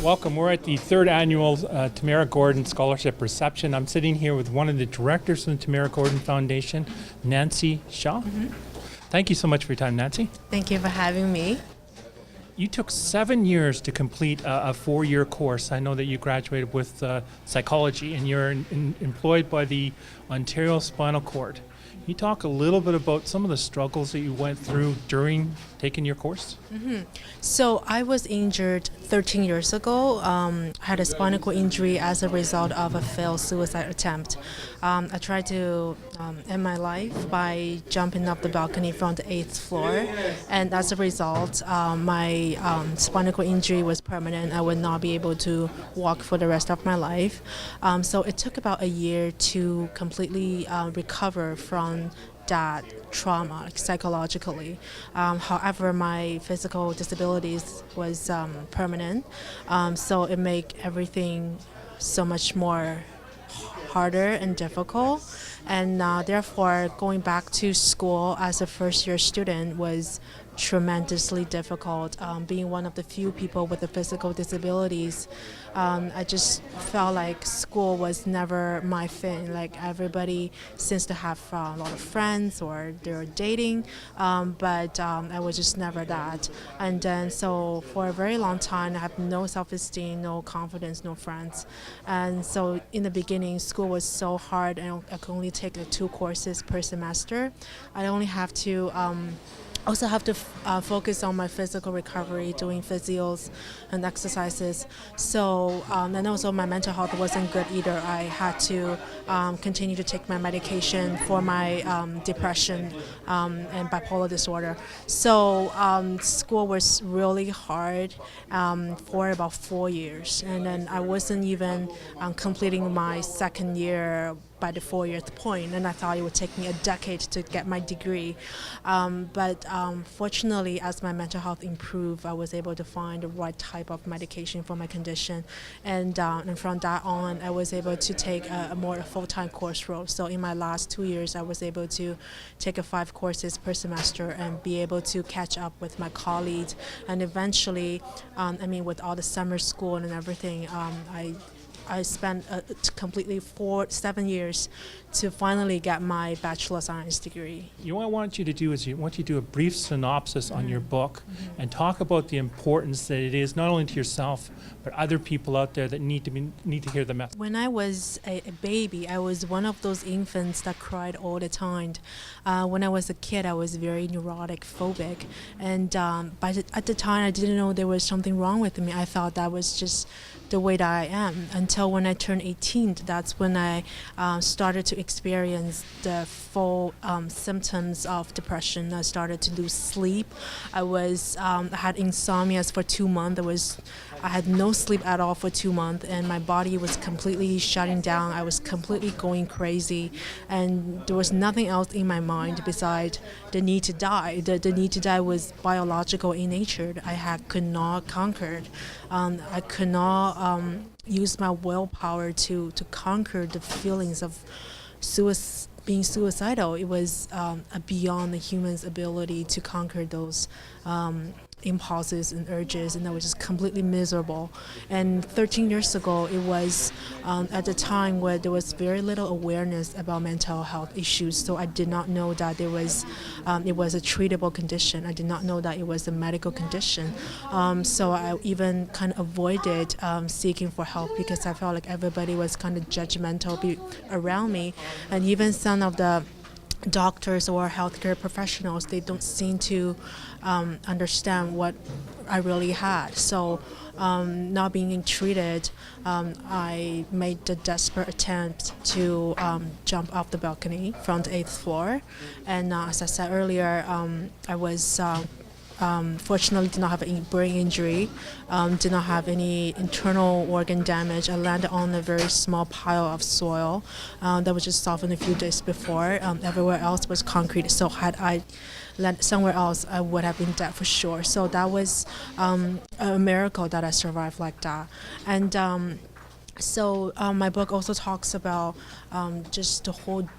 Welcome. We're at the third annual Tamara Gordon Scholarship Reception. I'm sitting here with one of the directors from the Tamara Gordon Foundation, Nancy Shaw. Thank you so much for your time, Nancy. Thank you for having me. You took 7 years to complete a 4-year course. I know that you graduated with psychology and you're employed by the Ontario Spinal Cord. Can you talk a little bit about some of the struggles that you went through during taking your course? So I was injured 13 years ago. I had a spinal cord injury as a result of a failed suicide attempt. I tried to end my life by jumping up the balcony from the 8th floor, and as a result, my spinal cord injury was permanent. I would not be able to walk for the rest of my life. So it took about a year to completely recover from that trauma, like psychologically. However, my physical disabilities was permanent, so it made everything so much more harder and difficult. And therefore, going back to school as a first-year student was tremendously difficult. Being one of the few people with the physical disabilities, I just felt like school was never my thing. Like everybody seems to have a lot of friends or they're dating, but I was just never that. And then so for a very long time, I have no self-esteem, no confidence, no friends. And so in the beginning, school was so hard, and I could only take 2 courses per semester. I only have to also have to focus on my physical recovery, doing physios and exercises. So, and also my mental health wasn't good either. I had to continue to take my medication for my depression and bipolar disorder. So school was really hard for about 4 years. And then I wasn't even completing my second year by the 4th point, and I thought it would take me a decade to get my degree. But fortunately, as my mental health improved, I was able to find the right type of medication for my condition. And from that on, I was able to take a more full-time course role. So in my last 2 years, I was able to take 5 courses per semester and be able to catch up with my colleagues. And eventually, with all the summer school and everything, I spent completely 7 years to finally get my Bachelor of Science degree. What I want you to do is do a brief synopsis on your book and talk about the importance that it is not only to yourself but other people out there that need to hear the message. When I was a baby, I was one of those infants that cried all the time. When I was a kid, I was very neurotic, phobic, and at the time I didn't know there was something wrong with me. I thought that was just the way that I am. Until when I turned 18, that's when I started to experience the full symptoms of depression. I started to lose sleep. I had insomnia for 2 months. I had no sleep at all for 2 months, and my body was completely shutting down. I was completely going crazy, and there was nothing else in my mind besides the need to die. The need to die was biological in nature. Could not conquer it. I could not use my willpower to conquer the feelings of being suicidal. It was beyond the human's ability to conquer those impulses and urges, and I was just completely miserable. And 13 years ago, it was at the time where there was very little awareness about mental health issues, so I did not know that it was a treatable condition. I did not know that it was a medical condition. So I even kind of avoided seeking for help because I felt like everybody was kind of judgmental around me, and even some of the doctors or healthcare professionals, they don't seem to understand what I really had. So not being treated, I made the desperate attempt to jump off the balcony from the 8th floor. And as I said earlier, I was fortunately did not have a brain injury, did not have any internal organ damage. I landed on a very small pile of soil that was just softened a few days before. Everywhere else was concrete, so had I landed somewhere else, I would have been dead for sure. So that was a miracle that I survived like that. And so my book also talks about just the whole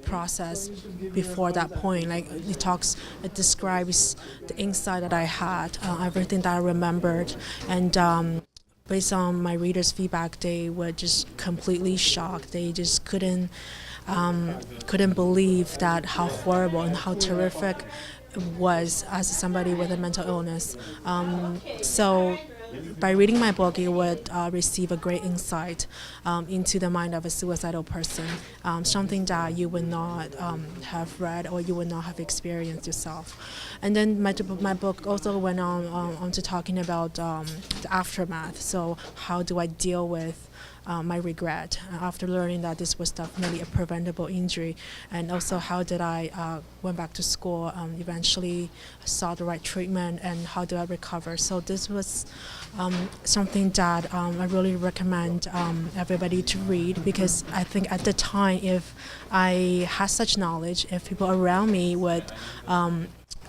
process before that point. Like it describes the insight that I had, everything that I remembered, and based on my readers' feedback, they were just completely shocked. They just couldn't believe that how horrible and how terrific it was as somebody with a mental illness. So by reading my book, you would receive a great insight into the mind of a suicidal person, something that you would not have read or you would not have experienced yourself. And then my book also went on to talking about the aftermath. So how do I deal with my regret after learning that this was definitely a preventable injury, and also how did I went back to school, eventually sought the right treatment, and how do I recover. So this was something that I really recommend everybody to read, because I think at the time, if I had such knowledge, if people around me would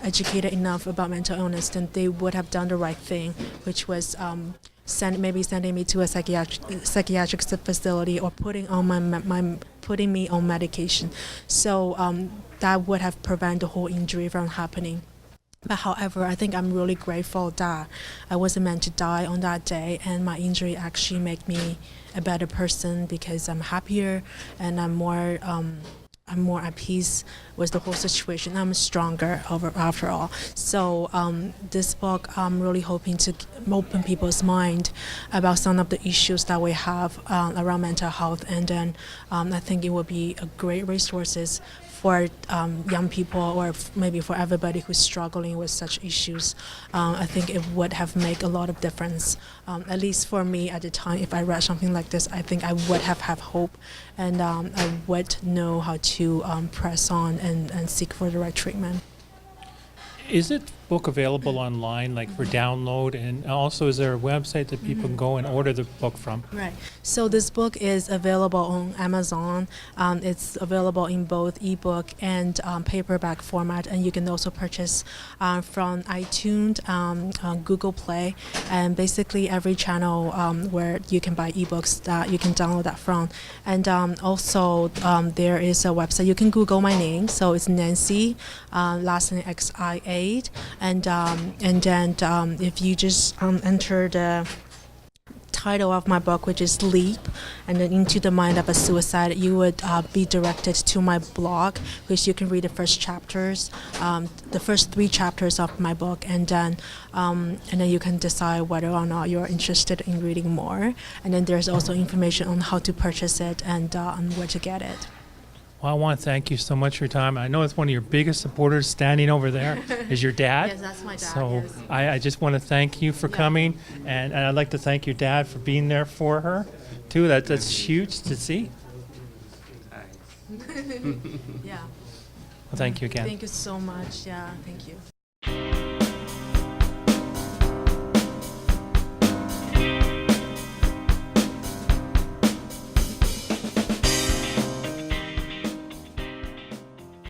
educated enough about mental illness, then they would have done the right thing, which was sending me to a psychiatric facility or putting me on medication. So that would have prevented the whole injury from happening. But however, I think I'm really grateful that I wasn't meant to die on that day, and my injury actually made me a better person, because I'm happier and I'm more at peace with the whole situation. I'm stronger after all. So this book, I'm really hoping to open people's mind about some of the issues that we have around mental health, and then I think it will be a great resources for young people, or maybe for everybody who's struggling with such issues. I think it would have made a lot of difference. At least for me at the time, if I read something like this, I think I would have hope, and I would know how to press on and seek for the right treatment. Is it book available online, like for download? And also, is there a website that people can go and order the book from? Right. So this book is available on Amazon. It's available in both ebook and paperback format, and you can also purchase from iTunes, Google Play, and basically every channel where you can buy ebooks that you can download that from. And also there is a website. You can Google my name, so it's Nancy, last name XI8, and then if you just enter the title of my book, which is Leap, and then Into the Mind of a Suicide, you would be directed to my blog, which you can read the first chapters, the first 3 chapters of my book, and then you can decide whether or not you're interested in reading more. And then there's also information on how to purchase it and on where to get it. Well, I want to thank you so much for your time. I know it's one of your biggest supporters standing over there is your dad. Yes, that's my dad. So yes. I just want to thank you for coming, and I'd like to thank your dad for being there for her, too. That's huge to see. Yeah. Well, thank you again. Thank you so much. Yeah, thank you.